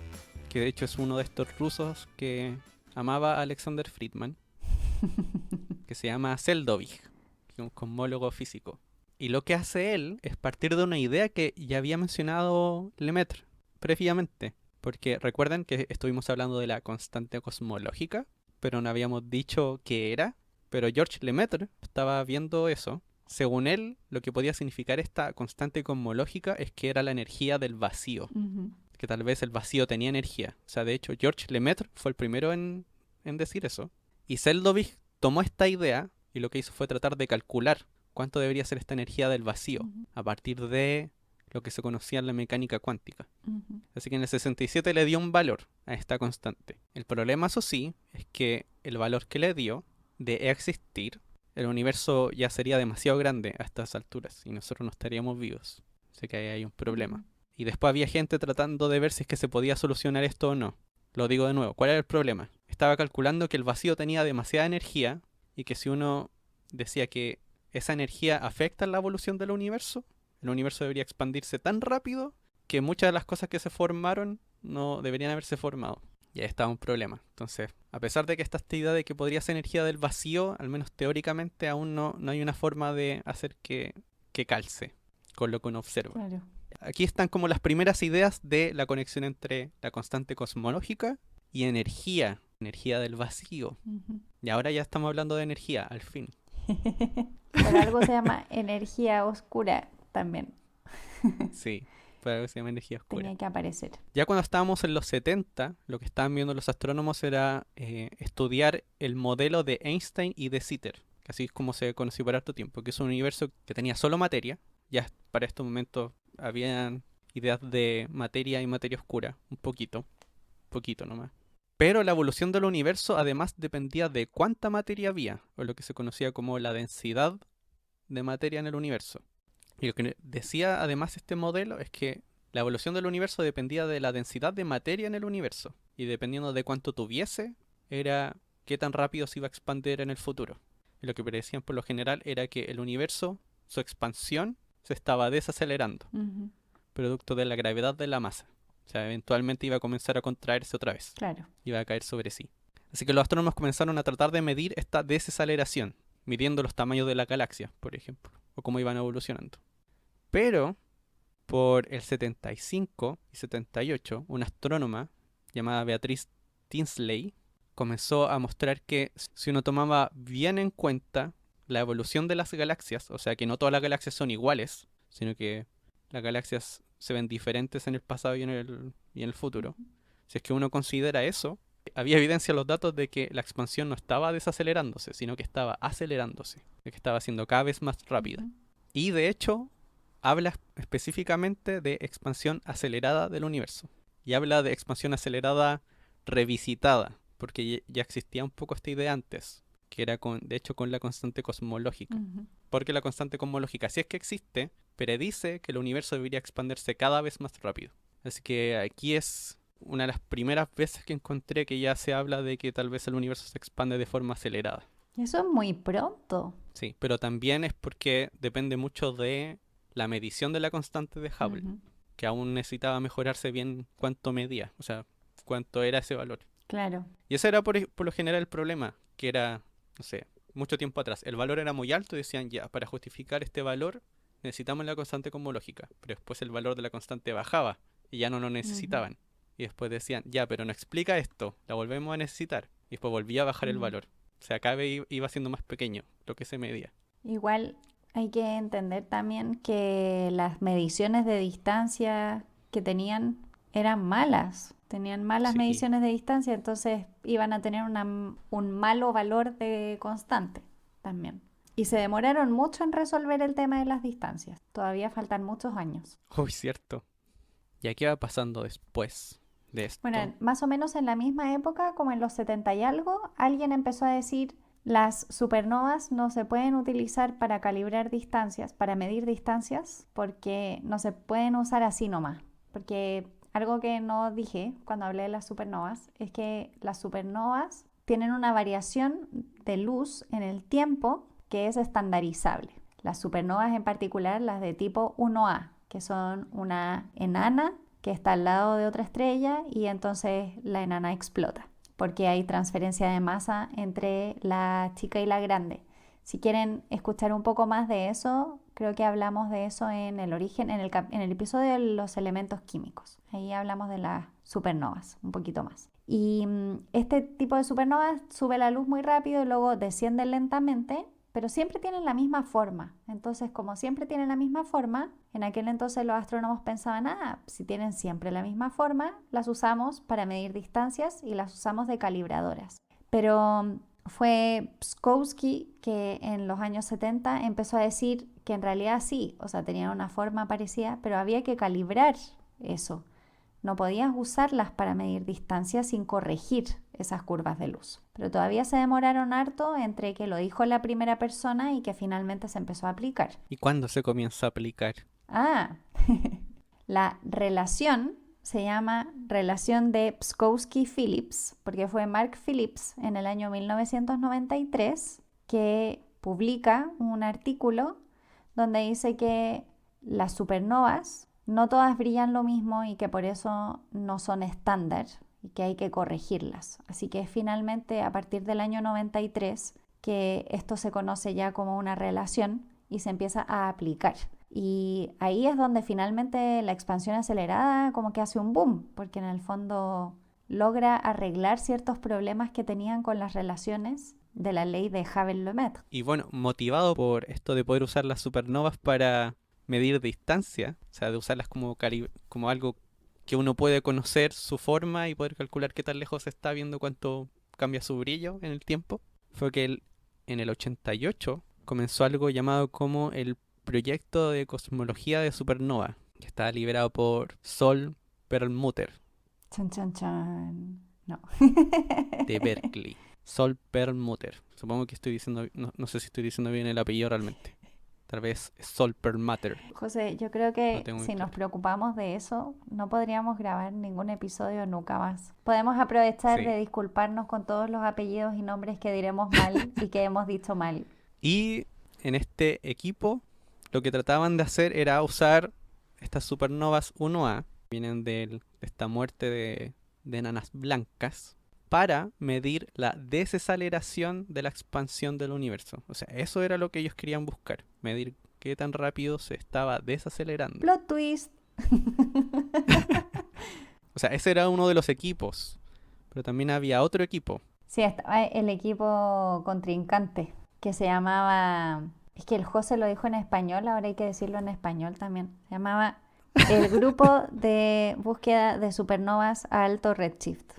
que de hecho es uno de estos rusos que amaba a Alexander Friedman, que se llama Seldovich, que es un cosmólogo físico. Y lo que hace él es partir de una idea que ya había mencionado Lemaitre previamente. Porque recuerden que estuvimos hablando de la constante cosmológica, pero no habíamos dicho qué era. Pero Georges Lemaitre estaba viendo eso. Según él, lo que podía significar esta constante cosmológica es que era la energía del vacío. Que tal vez el vacío tenía energía. O sea, de hecho, Georges Lemaitre fue el primero en decir eso. Y Seldovich tomó esta idea y lo que hizo fue tratar de calcular cuánto debería ser esta energía del vacío a partir de lo que se conocía en la mecánica cuántica. Así que en el 67 le dio un valor a esta constante. El problema, eso sí, es que el valor que le dio de existir, el universo ya sería demasiado grande a estas alturas y nosotros no estaríamos vivos. Así que ahí hay un problema. Y después había gente tratando de ver si es que se podía solucionar esto o no. Lo digo de nuevo, ¿cuál era el problema? Estaba calculando que el vacío tenía demasiada energía y que si uno decía que esa energía afecta la evolución del universo, el universo debería expandirse tan rápido que muchas de las cosas que se formaron no deberían haberse formado. Y ahí estaba un problema. Entonces, a pesar de que está esta idea de que podría ser energía del vacío, al menos teóricamente aún no hay una forma de hacer que calce con lo que uno observa. Claro. Aquí están como las primeras ideas de la conexión entre la constante cosmológica y energía del vacío. Y ahora ya estamos hablando de energía, al fin. Por algo se llama energía oscura también. Sí, por algo se llama energía oscura. Tenía que aparecer. Ya cuando estábamos en los 70, lo que estaban viendo los astrónomos era estudiar el modelo de Einstein y de Sitter, que así es como se conoció por harto tiempo, que es un universo que tenía solo materia. Ya para estos momentos habían ideas de materia y materia oscura, un poquito nomás. Pero la evolución del universo además dependía de cuánta materia había, o lo que se conocía como la densidad de materia en el universo. Y lo que decía además este modelo es que la evolución del universo dependía de la densidad de materia en el universo. Y dependiendo de cuánto tuviese, era qué tan rápido se iba a expandir en el futuro. Y lo que predecían por lo general era que el universo, su expansión, se estaba desacelerando, producto de la gravedad de la masa. O sea, eventualmente iba a comenzar a contraerse otra vez. Claro. Iba a caer sobre sí. Así que los astrónomos comenzaron a tratar de medir esta desaceleración, midiendo los tamaños de la galaxia, por ejemplo, o cómo iban evolucionando. Pero, por el 75 y 78, una astrónoma llamada Beatrice Tinsley comenzó a mostrar que si uno tomaba bien en cuenta la evolución de las galaxias, o sea que no todas las galaxias son iguales, sino que las galaxias se ven diferentes en el pasado y en el futuro. Si es que uno considera eso, había evidencia en los datos de que la expansión no estaba desacelerándose, sino que estaba acelerándose, de que estaba siendo cada vez más rápida. Y de hecho, habla específicamente de expansión acelerada del universo. Y habla de expansión acelerada revisitada, porque ya existía un poco esta idea antes, que era de hecho con la constante cosmológica. Porque la constante cosmológica, si es que existe, predice que el universo debería expandirse cada vez más rápido. Así que aquí es una de las primeras veces que encontré que ya se habla de que tal vez el universo se expande de forma acelerada. Eso es muy pronto. Sí, pero también es porque depende mucho de la medición de la constante de Hubble, que aún necesitaba mejorarse bien cuánto medía, o sea, cuánto era ese valor. Claro. Y ese era por lo general el problema, que era, no sé, mucho tiempo atrás. El valor era muy alto y decían, ya, para justificar este valor necesitamos la constante cosmológica. Pero después el valor de la constante bajaba y ya no lo necesitaban. Y después decían, ya, pero no explica esto, la volvemos a necesitar. Y después volvía a bajar el valor. O sea, cada vez iba siendo más pequeño lo que se medía. Igual hay que entender también que las mediciones de distancia que tenían eran malas. Tenían malas mediciones de distancia, entonces iban a tener un malo valor de constante también. Y se demoraron mucho en resolver el tema de las distancias. Todavía faltan muchos años. Uy, cierto. ¿Y qué va pasando después de esto? Bueno, más o menos en la misma época, como en los 70 y algo, alguien empezó a decir, las supernovas no se pueden utilizar para calibrar distancias, para medir distancias, porque no se pueden usar así nomás. Porque algo que no dije cuando hablé de las supernovas es que las supernovas tienen una variación de luz en el tiempo que es estandarizable. Las supernovas en particular, las de tipo 1A, que son una enana que está al lado de otra estrella y entonces la enana explota, porque hay transferencia de masa entre la chica y la grande. Si quieren escuchar un poco más de eso, creo que hablamos de eso en el origen, en el episodio de los elementos químicos. Ahí hablamos de las supernovas, un poquito más. Y este tipo de supernovas sube la luz muy rápido y luego desciende lentamente, pero siempre tienen la misma forma. Entonces, como siempre tienen la misma forma, en aquel entonces los astrónomos pensaban, si tienen siempre la misma forma, las usamos para medir distancias y las usamos de calibradoras. Pero fue Pskowski que en los años 70 empezó a decir que en realidad sí, o sea, tenían una forma parecida, pero había que calibrar eso. No podías usarlas para medir distancias sin corregir esas curvas de luz. Pero todavía se demoraron harto entre que lo dijo la primera persona y que finalmente se empezó a aplicar. ¿Y cuándo se comienza a aplicar? La relación se llama relación de Pskowski-Phillips, porque fue Mark Phillips en el año 1993 que publica un artículo donde dice que las supernovas no todas brillan lo mismo y que por eso no son estándar y que hay que corregirlas. Así que finalmente a partir del año 93 que esto se conoce ya como una relación y se empieza a aplicar. Y ahí es donde finalmente la expansión acelerada como que hace un boom, porque en el fondo logra arreglar ciertos problemas que tenían con las relaciones de la ley de Hubble-Lemaitre. Y bueno, motivado por esto de poder usar las supernovas para medir distancia, o sea, de usarlas como algo que uno puede conocer su forma y poder calcular qué tan lejos está viendo cuánto cambia su brillo en el tiempo, fue que en el 88 comenzó algo llamado como el Proyecto de Cosmología de Supernova, que está liderado por Sol Perlmutter. Chan, chan, chan. No. De Berkeley. Sol Perlmutter. Supongo que estoy diciendo, no sé si estoy diciendo bien el apellido realmente. Tal vez Sol Perlmutter. José, yo creo que No si nos preocupamos de eso, no podríamos grabar ningún episodio nunca más. Podemos aprovechar de disculparnos con todos los apellidos y nombres que diremos mal y que hemos dicho mal. Y en este equipo lo que trataban de hacer era usar estas supernovas 1A, vienen de esta muerte de enanas blancas, para medir la desaceleración de la expansión del universo. O sea, eso era lo que ellos querían buscar, medir qué tan rápido se estaba desacelerando. Plot twist. O sea, ese era uno de los equipos, pero también había otro equipo. Sí, estaba el equipo contrincante, que se llamaba... Es que el José lo dijo en español, ahora hay que decirlo en español también. Se llamaba el Grupo de Búsqueda de Supernovas a Alto Redshift.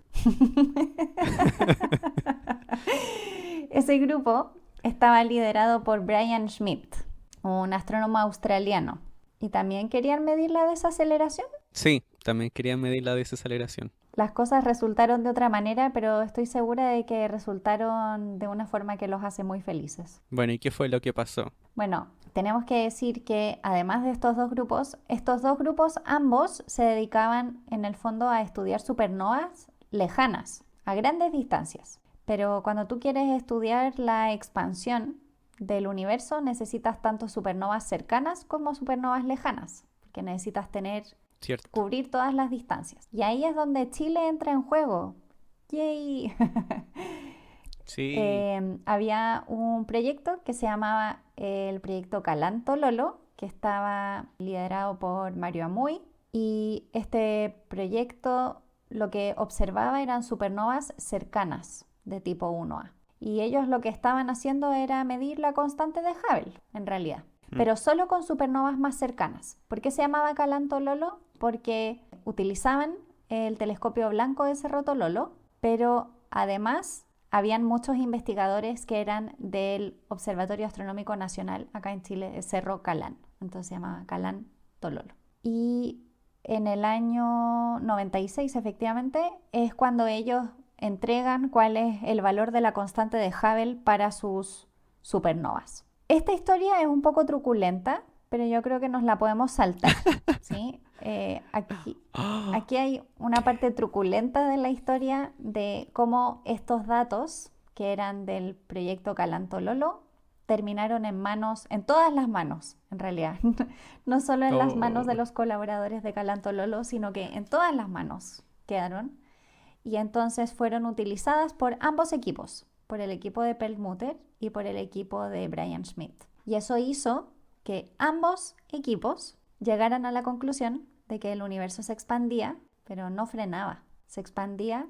Ese grupo estaba liderado por Brian Schmidt, un astrónomo australiano. ¿Y también querían medir la desaceleración? Sí, también querían medir la desaceleración. Las cosas resultaron de otra manera, pero estoy segura de que resultaron de una forma que los hace muy felices. Bueno, ¿y qué fue lo que pasó? Bueno, tenemos que decir que además de estos dos grupos ambos se dedicaban en el fondo a estudiar supernovas lejanas, a grandes distancias. Pero cuando tú quieres estudiar la expansión del universo, necesitas tanto supernovas cercanas como supernovas lejanas, porque necesitas cubrir todas las distancias. Y ahí es donde Chile entra en juego. ¡Yay! Sí. Había un proyecto que se llamaba el proyecto Calan-Tololo, que estaba liderado por Mario Amuy, y este proyecto lo que observaba eran supernovas cercanas de tipo 1A. Y ellos lo que estaban haciendo era medir la constante de Hubble, en realidad, pero solo con supernovas más cercanas. ¿Por qué se llamaba Calan-Tololo? Porque utilizaban el telescopio blanco de Cerro Tololo, pero además habían muchos investigadores que eran del Observatorio Astronómico Nacional acá en Chile, Cerro Calán. Entonces se llamaba Calan-Tololo. Y en el año 96, efectivamente, es cuando ellos entregan cuál es el valor de la constante de Hubble para sus supernovas. Esta historia es un poco truculenta, pero yo creo que nos la podemos saltar, ¿sí? Aquí hay una parte truculenta de la historia de cómo estos datos, que eran del proyecto Calan-Tololo, terminaron en todas las manos, en realidad. No solo en las manos de los colaboradores de Calantololo, sino que en todas las manos quedaron. Y entonces fueron utilizadas por ambos equipos, por el equipo de Perlmutter y por el equipo de Brian Schmidt. Y eso hizo que ambos equipos llegaran a la conclusión de que el universo se expandía, pero no frenaba, se expandía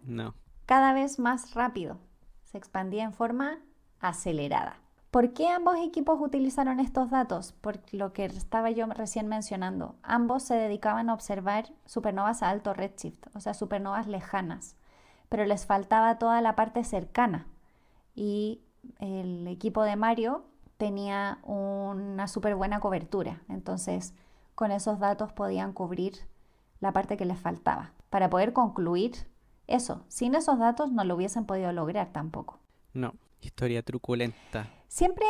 cada vez más rápido, se expandía en forma acelerada. ¿Por qué ambos equipos utilizaron estos datos? Por lo que estaba yo recién mencionando. Ambos se dedicaban a observar supernovas a alto redshift, o sea, supernovas lejanas, pero les faltaba toda la parte cercana. Y el equipo de Mario tenía una súper buena cobertura, entonces con esos datos podían cubrir la parte que les faltaba para poder concluir eso. Sin esos datos no lo hubiesen podido lograr tampoco. No, historia truculenta. Siempre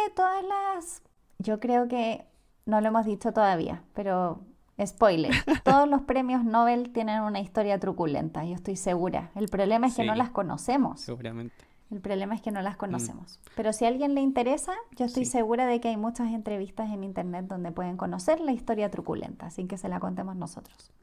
yo creo que no lo hemos dicho todavía, pero spoiler, todos los premios Nobel tienen una historia truculenta, yo estoy segura. El problema es que no las conocemos. Seguramente. El problema es que no las conocemos. Pero si a alguien le interesa, yo estoy segura de que hay muchas entrevistas en internet donde pueden conocer la historia truculenta, sin que se la contemos nosotros.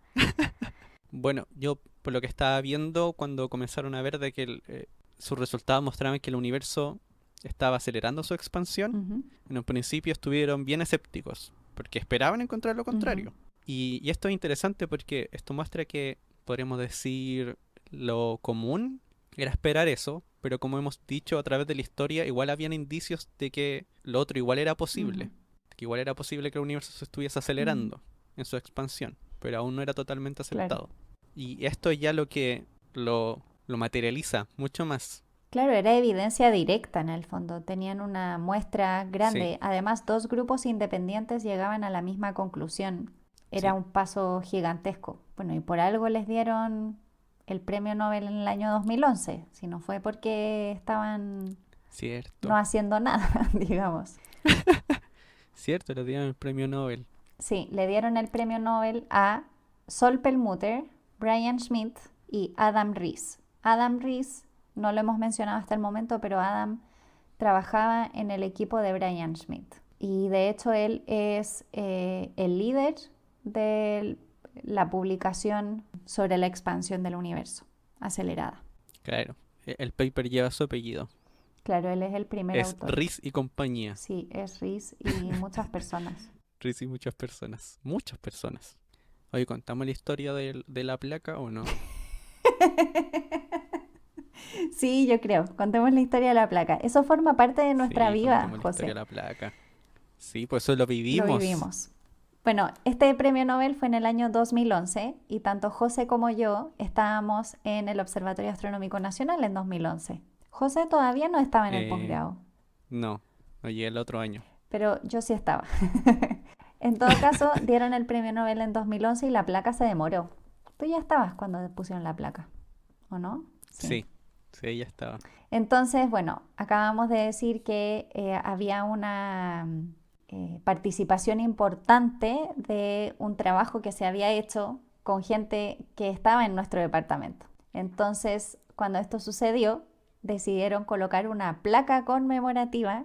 Bueno, yo por lo que estaba viendo cuando comenzaron a ver de que sus resultados mostraban que el universo estaba acelerando su expansión, en un principio estuvieron bien escépticos, porque esperaban encontrar lo contrario. Y esto es interesante porque esto muestra que, podríamos decir, lo común era esperar eso, pero como hemos dicho a través de la historia, igual habían indicios de que lo otro igual era posible, que igual era posible que el universo se estuviese acelerando en su expansión, pero aún no era totalmente aceptado. Claro. Y esto es ya lo que lo materializa mucho más. Claro, era evidencia directa en el fondo, tenían una muestra grande. Sí. Además, dos grupos independientes llegaban a la misma conclusión. Era un paso gigantesco. Bueno, y por algo les dieron el premio Nobel en el año 2011, si no fue porque estaban no haciendo nada, digamos. Cierto, le dieron el premio Nobel. Sí, le dieron el premio Nobel a Sol Perlmutter, Brian Schmidt y Adam Riess. Adam Riess, no lo hemos mencionado hasta el momento, pero Adam trabajaba en el equipo de Brian Schmidt. Y de hecho él es el líder de la publicación sobre la expansión del universo acelerada. Claro, el paper lleva su apellido. Claro, él es el primer autor. Es Riess y compañía. Sí, es Riess y muchas personas. Riess y muchas personas. Muchas personas. Oye, ¿contamos la historia de la placa o no? Sí, yo creo. Contemos la historia de la placa. Eso forma parte de nuestra vida, José. La historia de la placa. Sí, pues eso lo vivimos. Lo vivimos. Bueno, este premio Nobel fue en el año 2011 y tanto José como yo estábamos en el Observatorio Astronómico Nacional en 2011. José todavía no estaba en el posgrado. No llegué el otro año. Pero yo sí estaba. En todo caso, dieron el premio Nobel en 2011 y la placa se demoró. Tú ya estabas cuando pusieron la placa, ¿o no? Sí, ya estaba. Entonces, bueno, acabamos de decir que había una participación importante de un trabajo que se había hecho con gente que estaba en nuestro departamento. Entonces, cuando esto sucedió, decidieron colocar una placa conmemorativa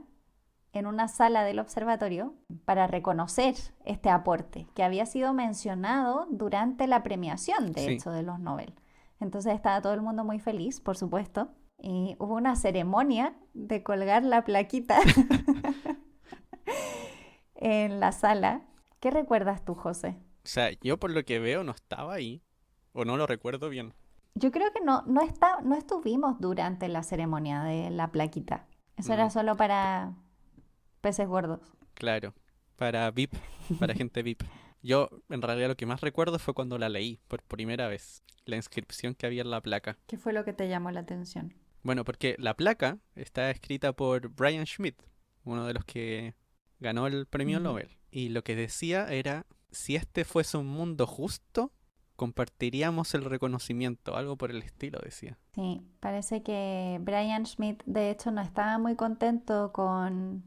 en una sala del observatorio para reconocer este aporte que había sido mencionado durante la premiación, de hecho, de los Nobel. Entonces estaba todo el mundo muy feliz, por supuesto, y hubo una ceremonia de colgar la plaquita en la sala. ¿Qué recuerdas tú, José? O sea, yo por lo que veo no estaba ahí, o no lo recuerdo bien. Yo creo que no estuvimos durante la ceremonia de la plaquita. Eso era solo para peces gordos. Claro, para VIP, para gente VIP. Yo, en realidad, lo que más recuerdo fue cuando la leí por primera vez, la inscripción que había en la placa. ¿Qué fue lo que te llamó la atención? Bueno, porque la placa está escrita por Brian Schmidt, uno de los que ganó el premio Nobel. Y lo que decía era, si este fuese un mundo justo, compartiríamos el reconocimiento, algo por el estilo, decía. Sí, parece que Brian Schmidt, de hecho, no estaba muy contento con...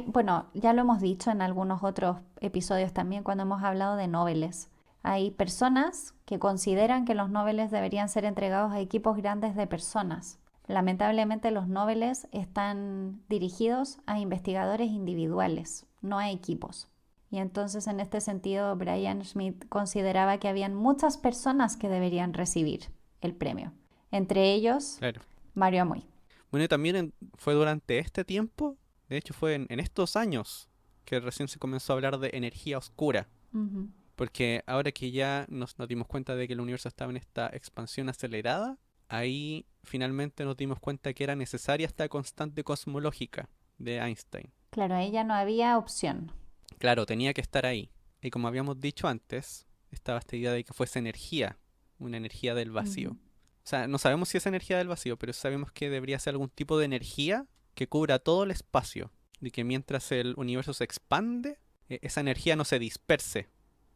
bueno, ya lo hemos dicho en algunos otros episodios también cuando hemos hablado de Nobeles. Hay personas que consideran que los Nobeles deberían ser entregados a equipos grandes de personas. Lamentablemente los Nobeles están dirigidos a investigadores individuales, no a equipos. Y entonces en este sentido Brian Schmidt consideraba que habían muchas personas que deberían recibir el premio. Entre ellos, Claro. Mario Amoy. Bueno, y también fue durante este tiempo, de hecho fue en estos años, que recién se comenzó a hablar de energía oscura. Ujú. Porque ahora que ya nos dimos cuenta de que el universo estaba en esta expansión acelerada, ahí finalmente nos dimos cuenta que era necesaria esta constante cosmológica de Einstein. Claro, ahí ya no había opción. Claro, tenía que estar ahí. Y como habíamos dicho antes, estaba esta idea de que fuese energía, una energía del vacío. Ujú. O sea, no sabemos si es energía del vacío, pero sabemos que debería ser algún tipo de energía que cubra todo el espacio. Y que mientras el universo se expande, esa energía no se disperse.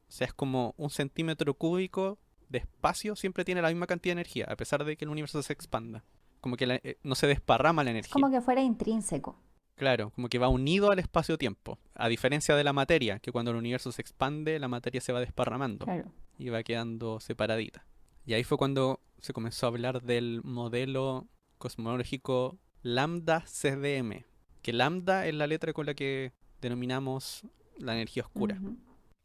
O sea, es como un centímetro cúbico de espacio siempre tiene la misma cantidad de energía, a pesar de que el universo se expanda. Como que no se desparrama la Es como energía. que fuera intrínseco. Claro, como que va unido al espacio-tiempo. A diferencia de la materia, que cuando el universo se expande, la materia se va desparramando Claro. y va quedando separadita. Y ahí fue cuando se comenzó a hablar del modelo cosmológico Lambda CDM. Que lambda es la letra con la que denominamos la energía oscura, Ujú.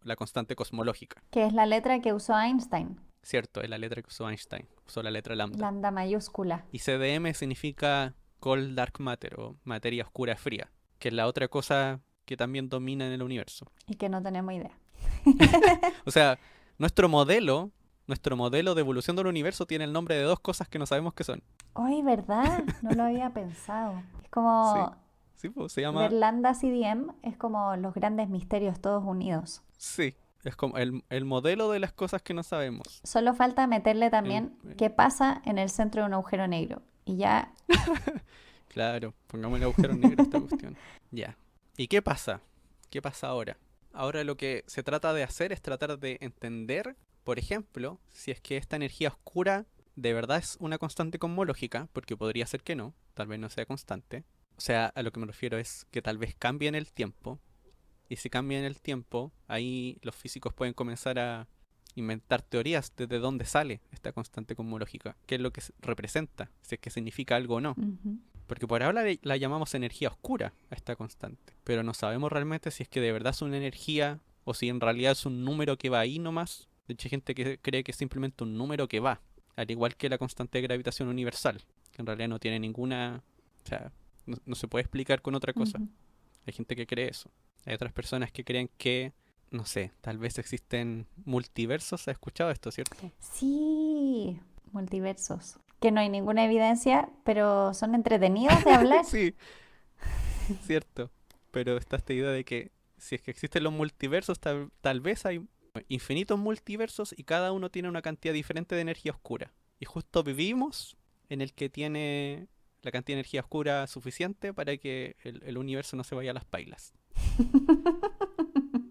la constante cosmológica. Que es la letra que usó Einstein, Cierto, es la letra que usó Einstein. Usó la letra lambda. lambda mayúscula. Y CDM significa Cold Dark Matter o materia oscura fría, que es la otra cosa que también domina en el universo. Y que no tenemos idea. O sea, nuestro modelo de evolución del universo tiene el nombre de dos cosas que no sabemos qué son. Ay, ¿verdad? No lo había pensado. Es Sí, como sí, pues se ver llama... lambda CDM, es como los grandes misterios todos unidos. Sí, es como el modelo de las cosas que no sabemos. Solo falta meterle también El- qué pasa en el centro de un agujero negro. Y ya, Claro, pongamos el agujero negro a esta cuestión. Ya. ¿Y qué pasa? ¿Qué pasa ahora? Ahora lo que se trata de hacer es tratar de entender, por ejemplo, si es que esta energía oscura de verdad es una constante cosmológica, porque podría ser que no, tal vez no sea constante. O sea, a lo que me refiero es que tal vez cambie en el tiempo. Y si cambia en el tiempo, ahí los físicos pueden comenzar a inventar teorías desde dónde sale esta constante cosmológica, qué es lo que representa, si es que significa algo o no. ujú, Porque por ahora la llamamos energía oscura a esta constante, pero no sabemos realmente si es que de verdad es una energía o si en realidad es un número que va ahí nomás. De hecho hay gente que cree que es simplemente un número que va, al igual que la constante de gravitación universal, que en realidad no tiene ninguna... O sea, no se puede explicar con otra cosa. ujú. Hay gente que cree eso. Hay otras personas que creen que, no sé, tal vez existen multiversos. ¿Has escuchado esto, cierto? Sí, multiversos. Que no hay ninguna evidencia, pero son entretenidos de hablar. Sí, cierto. Pero está esta idea de que si es que existen los multiversos, tal vez hay infinitos multiversos y cada uno tiene una cantidad diferente de energía oscura. Y justo vivimos en el que tiene la cantidad de energía oscura suficiente para que el universo no se vaya a las pailas.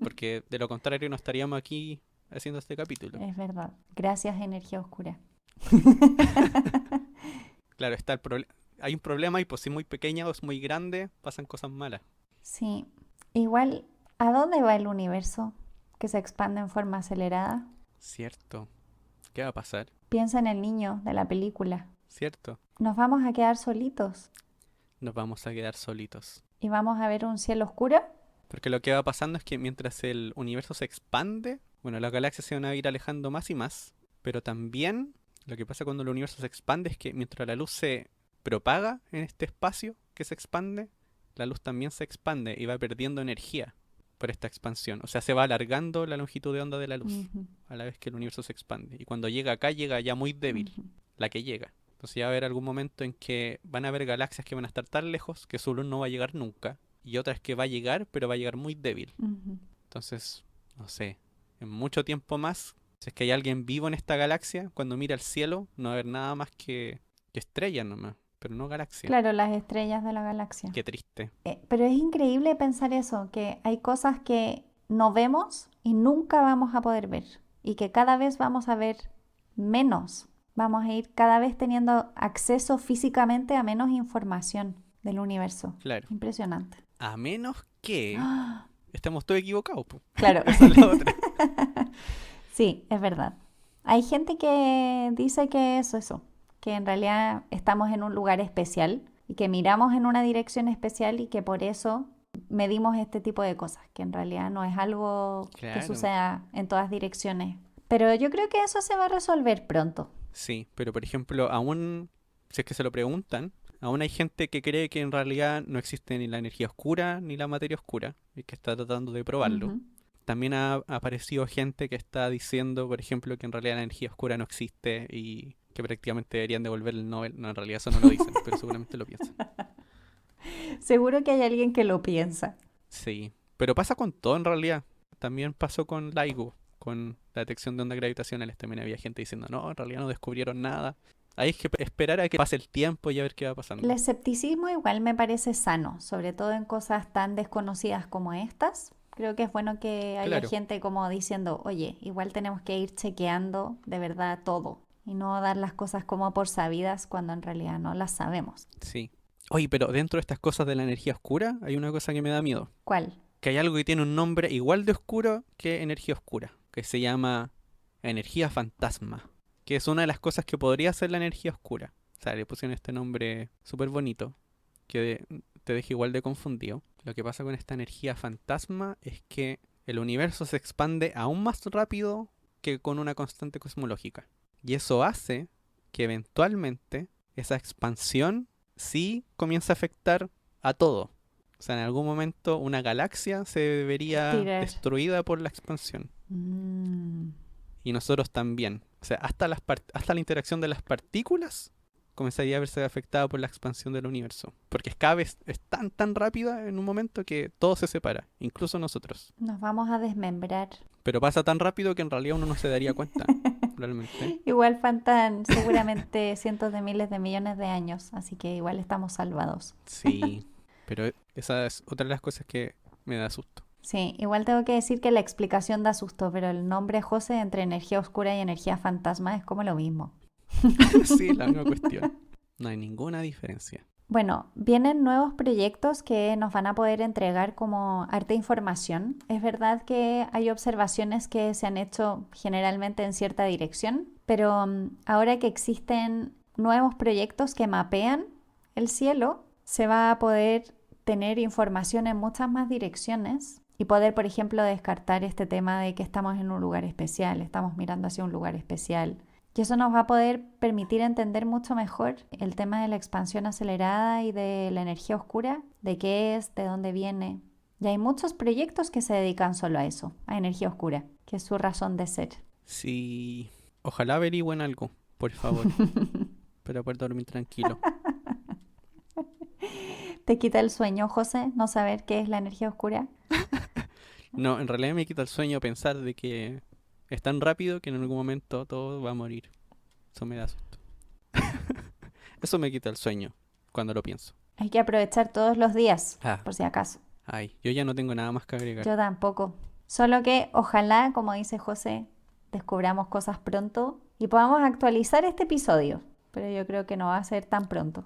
Porque de lo contrario no estaríamos aquí haciendo este capítulo. Es verdad. Gracias, energía oscura. Claro, hay un problema y pues si es muy pequeña o es muy grande, pasan cosas malas. Sí. Igual, ¿a dónde va el universo que se expande en forma acelerada? Cierto. ¿Qué va a pasar? Piensa en el niño de la película. Cierto. Nos vamos a quedar solitos Nos vamos a quedar solitos. y vamos a ver un cielo oscuro. Porque lo que va pasando es que mientras el universo se expande, bueno, las galaxias se van a ir alejando más y más, pero también lo que pasa cuando el universo se expande es que mientras la luz se propaga en este espacio que se expande, la luz también se expande y va perdiendo energía por esta expansión. O sea, se va alargando la longitud de onda de la luz Ujú, a la vez que el universo se expande. Y cuando llega acá, llega ya muy débil, ujú. la que llega. Entonces ya va a haber algún momento en que van a haber galaxias que van a estar tan lejos que su luz no va a llegar nunca. Y otras que va a llegar, pero va a llegar muy débil. Ujú. Entonces, no sé, en mucho tiempo más, si es que hay alguien vivo en esta galaxia, cuando mira al cielo, no va a haber nada más que estrellas nomás, pero no galaxia. Claro, las estrellas de la galaxia. Qué triste. Pero es increíble pensar eso, que hay cosas que no vemos y nunca vamos a poder ver. Y que cada vez vamos a ver menos. Vamos a ir cada vez teniendo acceso físicamente a menos información del universo. Claro. Impresionante. A menos que ¡Ah! estemos todos equivocados, po. Claro. Esa es la otra. Sí, es verdad. Hay gente que dice que es eso, que en realidad estamos en un lugar especial y que miramos en una dirección especial y que por eso medimos este tipo de cosas, que en realidad no es algo que Claro. suceda en todas direcciones. Pero yo creo que eso se va a resolver pronto. Sí, pero por ejemplo, aún si es que se lo preguntan, aún hay gente que cree que en realidad no existe ni la energía oscura ni la materia oscura y que está tratando de probarlo. Ujú. También ha aparecido gente que está diciendo, por ejemplo, que en realidad la energía oscura no existe y que prácticamente deberían devolver el Nobel. No, en realidad eso no lo dicen, pero seguramente lo piensan. Seguro que hay alguien que lo piensa. Sí, pero pasa con todo en realidad. También pasó con LIGO, con la detección de ondas gravitacionales. También había gente diciendo, no, en realidad no descubrieron nada. Hay que esperar a que pase el tiempo y a ver qué va El pasando. escepticismo igual me parece sano, sobre todo en cosas tan desconocidas como estas. Creo que es bueno que haya Claro, gente como diciendo, oye, igual tenemos que ir chequeando de verdad todo y no dar las cosas como por sabidas cuando en realidad no las sabemos. sí. Oye, pero dentro de estas cosas de la energía oscura hay una cosa que me da miedo. ¿Cuál? Que hay algo que tiene un nombre igual de oscuro que energía oscura, que se llama energía fantasma, que es una de las cosas que podría ser la energía oscura. O sea, le pusieron este nombre súper bonito, que te deja igual de confundido. Lo que pasa con esta energía fantasma es que el universo se expande aún más rápido que con una constante cosmológica. Y eso hace que eventualmente esa expansión sí comience a afectar a todo. O sea, en algún momento una galaxia se vería Tirar. destruida por la expansión. Y nosotros también. O sea, hasta la interacción de las partículas comenzaría a verse afectada por la expansión del universo. Porque cada vez es tan rápida en un momento que todo se separa, incluso nosotros. Nos vamos a desmembrar. Pero pasa tan rápido que en realidad uno no se daría cuenta, realmente. Igual faltan seguramente cientos de miles de millones de años, así que igual estamos salvados. Sí, pero esa es otra de las cosas que me da susto. Sí, igual tengo que decir que la explicación da susto, pero el nombre José entre energía oscura y energía fantasma es como lo mismo. Sí, la misma cuestión. No hay ninguna diferencia. Bueno, vienen nuevos proyectos que nos van a poder entregar como harta información. Es verdad que hay observaciones que se han hecho generalmente en cierta dirección, pero ahora que existen nuevos proyectos que mapean el cielo, se va a poder tener información en muchas más direcciones y poder, por ejemplo, descartar este tema de que estamos en un lugar especial, estamos mirando hacia un lugar especial. Y eso nos va a poder permitir entender mucho mejor el tema de la expansión acelerada y de la energía oscura, de qué es, de dónde viene. Y hay muchos proyectos que se dedican solo a eso, a energía oscura, que es su razón de ser. Sí, ojalá averigüen algo, por favor, para poder dormir tranquilo. ¿Te quita el sueño, José, no saber qué es la energía oscura? No, en realidad me quita el sueño pensar de que es tan rápido que en algún momento todo va a morir. Eso me da susto. Eso me quita el sueño cuando lo pienso. Hay que aprovechar todos los días, Ah, por si acaso. ay, yo ya no tengo nada más que agregar. Yo tampoco. Solo que ojalá, como dice José, descubramos cosas pronto y podamos actualizar este episodio. Pero yo creo que no va a ser tan pronto,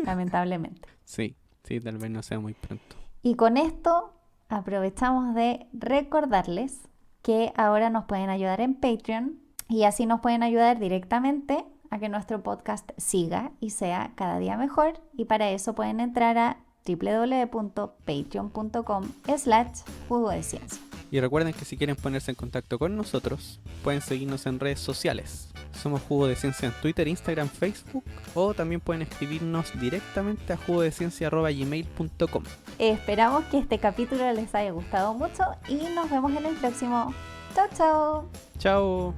lamentablemente. Sí, tal vez no sea muy pronto. Y con esto aprovechamos de recordarles que ahora nos pueden ayudar en Patreon y así nos pueden ayudar directamente a que nuestro podcast siga y sea cada día mejor. Y para eso pueden entrar a www.patreon.com/jugo de ciencia. Y recuerden que si quieren ponerse en contacto con nosotros, pueden seguirnos en redes sociales. Somos Jugo de Ciencia en Twitter, Instagram, Facebook, o también pueden escribirnos directamente a jugodeciencia@gmail.com. Esperamos que este capítulo les haya gustado mucho y nos vemos en el próximo. ¡Chao, chao! Chao.